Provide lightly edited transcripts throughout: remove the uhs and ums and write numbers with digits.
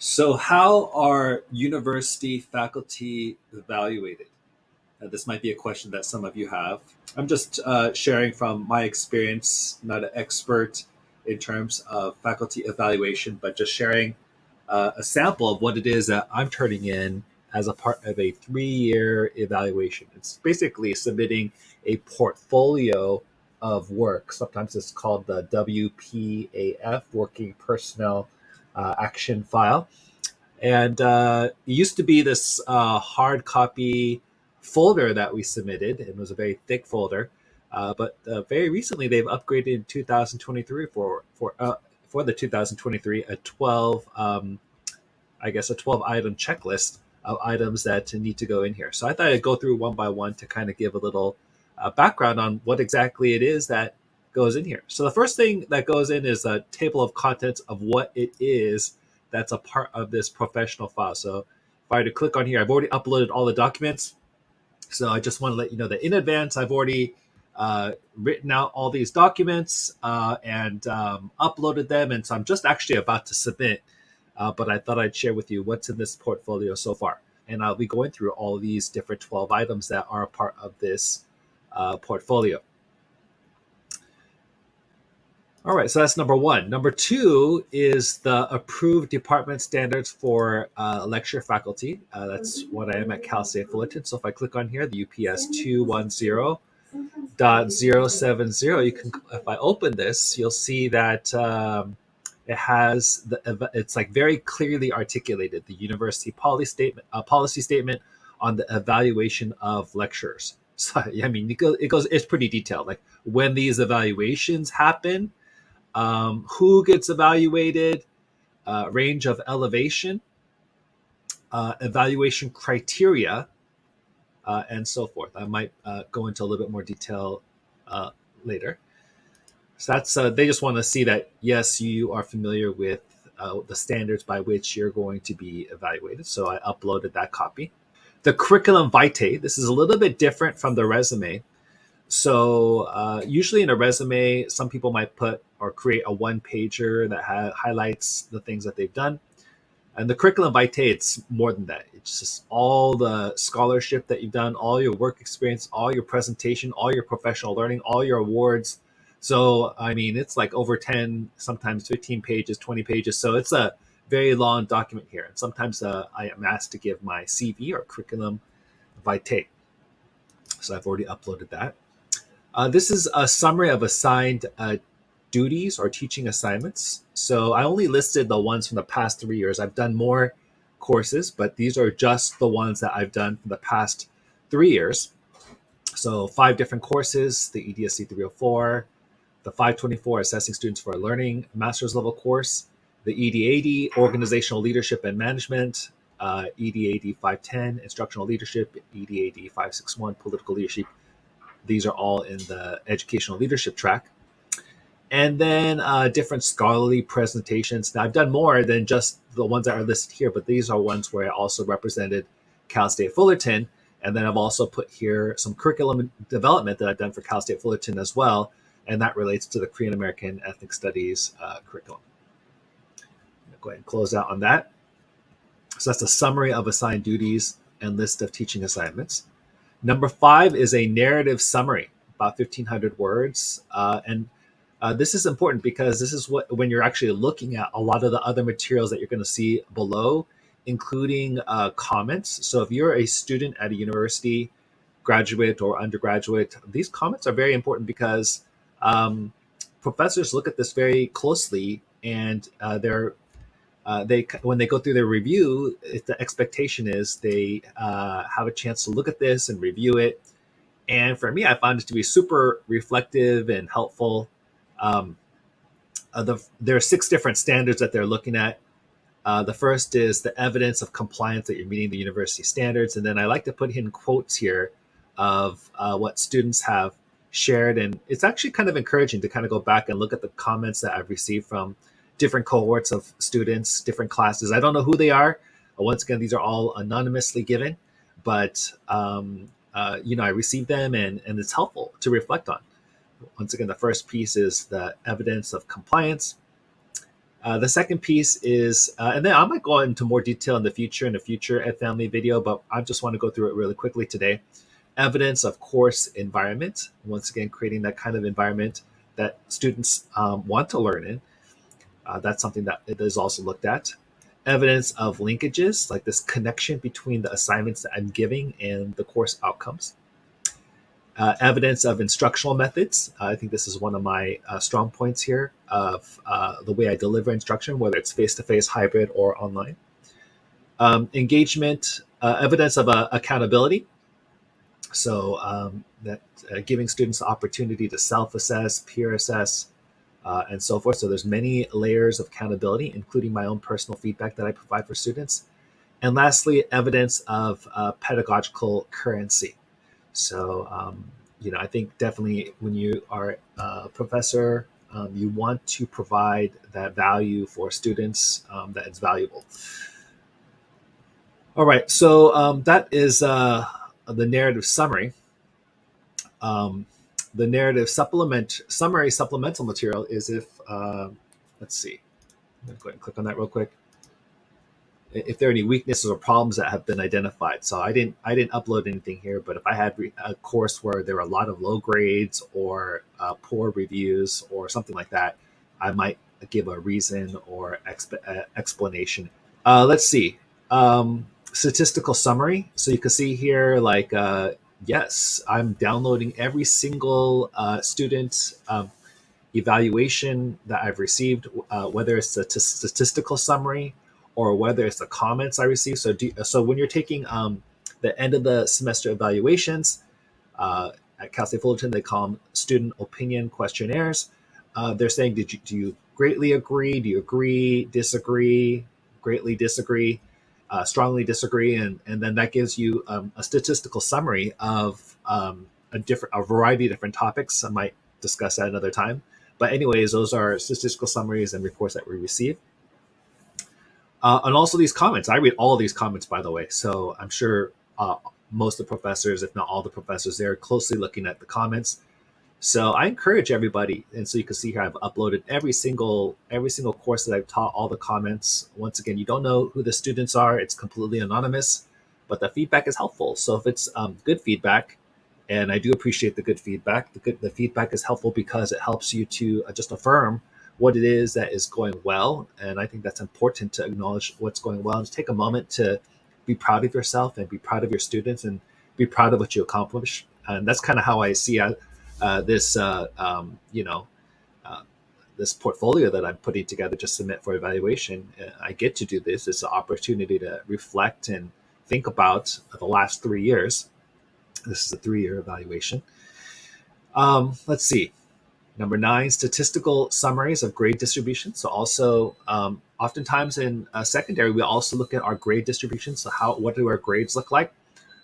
So, how are university faculty evaluated? This might be a question that some of you have. I'm just sharing from my experience, not an expert in terms of faculty evaluation, but just sharing a sample of what it is that I'm turning in as a part of a 3-year evaluation. It's basically submitting a portfolio of work. Sometimes it's called the WPAF, Working Personnel Action File. And it used to be this hard copy folder that we submitted. It was a very thick folder. But very recently, they've upgraded in 2023 for the 2023 a 12 a 12 item checklist of items that need to go in here. So I thought I'd go through one by one to kind of give a little background on what exactly it is that goes in here. So the first thing that goes in is a table of contents of what it is that's a part of this professional file. So if I were to click on here, I've already uploaded all the documents. So I just want to let you know that in advance, I've already written out all these documents and uploaded them. And so I'm just actually about to submit, but I thought I'd share with you what's in this portfolio so far. And I'll be going through all these different 12 items that are a part of this portfolio. All right, so that's number one. Number two is the approved department standards for lecture faculty. That's what I am at Cal State Fullerton. So if I click on here, the UPS 210.070, you can. If I open this, you'll see that it has it's like very clearly articulated the university policy statement on the evaluation of lecturers. So I mean, it's pretty detailed. Like when these evaluations happen. Who gets evaluated, range of elevation, evaluation criteria, and so forth. I might go into a little bit more detail later. So that's they just want to see that, yes, you are familiar with the standards by which you're going to be evaluated. So I uploaded that copy. The curriculum vitae, this is a little bit different from the resume. So usually in a resume, some people might put or create a one-pager that highlights the things that they've done. And the curriculum vitae, it's more than that. It's just all the scholarship that you've done, all your work experience, all your presentation, all your professional learning, all your awards. So, I mean, it's like over 10, sometimes 15 pages, 20 pages. So it's a very long document here. And sometimes I am asked to give my CV or curriculum vitae. So I've already uploaded that. This is a summary of assigned duties or teaching assignments. So I only listed the ones from the past 3 years. I've done more courses, but these are just the ones that I've done for the past 3 years. So 5 different courses, the EDSC 304, the 524 Assessing Students for a Learning Master's Level course, the ED80 Organizational Leadership and Management, ED80 510 Instructional Leadership, ED80 561 Political Leadership. These are all in the educational leadership track. And then different scholarly presentations. Now, I've done more than just the ones that are listed here, but these are ones where I also represented Cal State Fullerton. And then I've also put here some curriculum development that I've done for Cal State Fullerton as well. And that relates to the Korean American Ethnic Studies curriculum. I'm going to go ahead and close out on that. So that's a summary of assigned duties and list of teaching assignments. Number 5 is a narrative summary, about 1,500 words. This is important because this is when you're actually looking at a lot of the other materials that you're going to see below, including comments. So if you're a student at a university, graduate or undergraduate, these comments are very important because professors look at this very closely, and when they go through their review, the expectation is they have a chance to look at this and review it. And for me, I found it to be super reflective and helpful. There are 6 different standards that they're looking at. The first is the evidence of compliance that you're meeting the university standards. And then I like to put in quotes here of what students have shared. And it's actually kind of encouraging to kind of go back and look at the comments that I've received from different cohorts of students, different classes. I don't know who they are. Once again, these are all anonymously given, but I received them, and it's helpful to reflect on. Once again, the first piece is the evidence of compliance. The second piece is, and then I might go into more detail in a future Ed Family video, but I just want to go through it really quickly today. Evidence of course environment. Once again, creating that kind of environment that students want to learn in. That's something that it is also looked at. Evidence of linkages, like this connection between the assignments that I'm giving and the course outcomes. Evidence of instructional methods. I think this is one of my strong points here of the way I deliver instruction, whether it's face-to-face, hybrid, or online. Engagement, evidence of accountability. So that giving students the opportunity to self-assess, peer assess, and so forth. So there's many layers of accountability, including my own personal feedback that I provide for students. And lastly, evidence of pedagogical currency. So, I think definitely when you are a professor, you want to provide that value for students that is valuable. All right, so that is the narrative summary. The narrative summary supplemental material is if, let's see, I'm going to go ahead and click on that real quick. If there are any weaknesses or problems that have been identified. So I didn't upload anything here, but if I had a course where there were a lot of low grades or poor reviews or something like that, I might give a reason or explanation. Let's see. Statistical summary. So you can see here, like, yes, I'm downloading every single student evaluation that I've received, whether it's a statistical summary or whether it's the comments I receive. So when you're taking the end of the semester evaluations, at Cal State Fullerton, they call them student opinion questionnaires. They're saying, do you greatly agree? Do you agree, disagree, greatly disagree, strongly disagree? And then that gives you a statistical summary of a variety of different topics. I might discuss that another time. But anyways, those are statistical summaries and reports that we receive. And also these comments. I read all of these comments, by the way. So I'm sure most of the professors, if not all the professors, they're closely looking at the comments. So I encourage everybody. And so you can see here, I've uploaded every single course that I've taught, all the comments. Once again, you don't know who the students are. It's completely anonymous, but the feedback is helpful. So if it's good feedback, and I do appreciate the good feedback, the feedback is helpful because it helps you to just affirm what it is that is going well. And I think that's important to acknowledge what's going well and to take a moment to be proud of yourself and be proud of your students and be proud of what you accomplish. And that's kind of how I see this, this portfolio that I'm putting together to submit for evaluation. I get to do this. It's an opportunity to reflect and think about the last 3 years. This is a 3-year evaluation. Let's see. Number 9, statistical summaries of grade distribution. So also, oftentimes in secondary, we also look at our grade distribution. So what do our grades look like?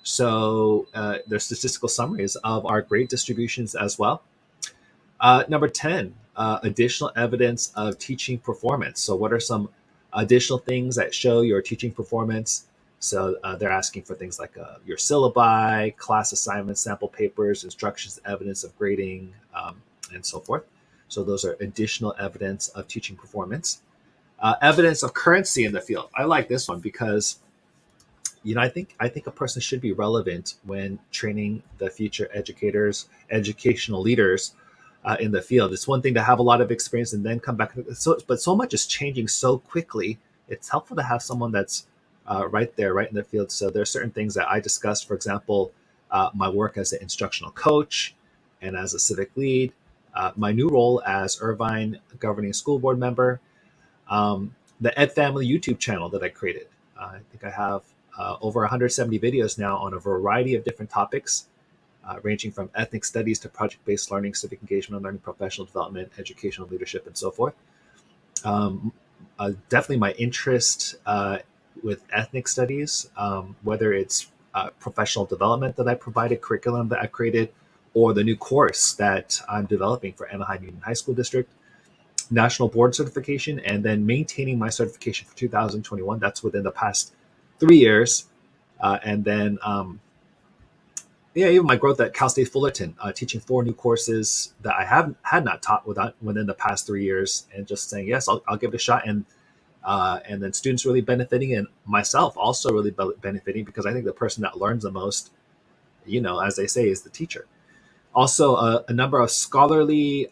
So there's statistical summaries of our grade distributions as well. Number 10, additional evidence of teaching performance. So what are some additional things that show your teaching performance? So they're asking for things like your syllabi, class assignments, sample papers, instructions, evidence of grading, and so forth. So those are additional evidence of teaching performance. Evidence of currency in the field. I like this one because, I think a person should be relevant when training the future educators, educational leaders in the field. It's one thing to have a lot of experience and then come back. But so much is changing so quickly. It's helpful to have someone that's right there, right in the field. So there are certain things that I discussed. For example, my work as an instructional coach and as a civic lead, my new role as Irvine Governing School Board member, the Ed Family YouTube channel that I created. I think I have over 170 videos now on a variety of different topics, ranging from ethnic studies to project-based learning, civic engagement, learning, professional development, educational leadership, and so forth. Definitely my interest with ethnic studies, whether it's professional development that I provided, curriculum that I created, or the new course that I'm developing for Anaheim Union High School District, national board certification, and then maintaining my certification for 2021. That's within the past 3 years. And then yeah, even my growth at Cal State Fullerton, teaching 4 new courses that I had not taught within the past 3 years, and just saying yes, I'll give it a shot, and then students really benefiting, and myself also really benefiting, because I think the person that learns the most, as they say, is the teacher. Also, a number of scholarly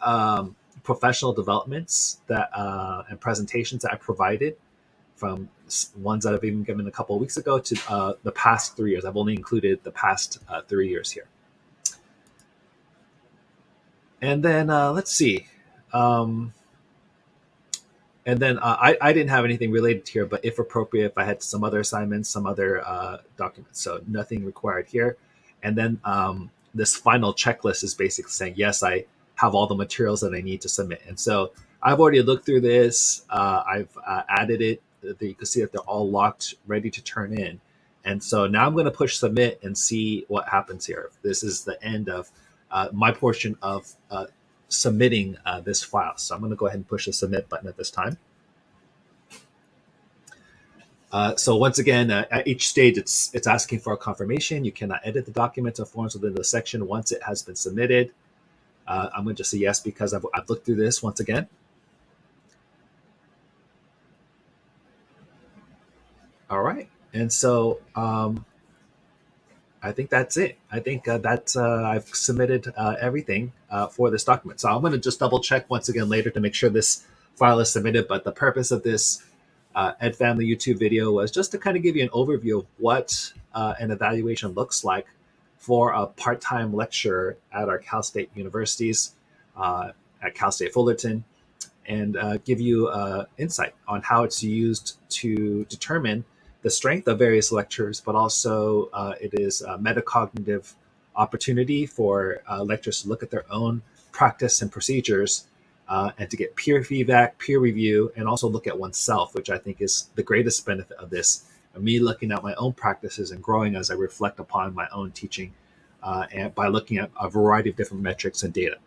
professional developments and presentations that I provided, from ones that I've even given a couple of weeks ago to the past 3 years. I've only included the past 3 years here. And then let's see. Um, and then I didn't have anything related here, but if appropriate, if I had some other assignments, some other documents. So nothing required here. And then this final checklist is basically saying, yes, I have all the materials that I need to submit. And so I've already looked through this. I've added it. You can see that they're all locked, ready to turn in. And so now I'm going to push submit and see what happens here. This is the end of my portion of submitting this file. So I'm going to go ahead and push the submit button at this time. So once again, at each stage, it's asking for a confirmation. You cannot edit the documents or forms within the section once it has been submitted. I'm going to just say yes, because I've looked through this once again. All right. And so I think that's it. I think that's I've submitted everything for this document. So I'm going to just double check once again later to make sure this file is submitted. But the purpose of this Ed Family YouTube video was just to kind of give you an overview of what an evaluation looks like for a part-time lecturer at our Cal State universities, at Cal State Fullerton, and give you insight on how it's used to determine the strength of various lectures, but also it is a metacognitive opportunity for lecturers to look at their own practice and procedures, and to get peer feedback, peer review, and also look at oneself, which I think is the greatest benefit of this. Me looking at my own practices and growing as I reflect upon my own teaching, and by looking at a variety of different metrics and data.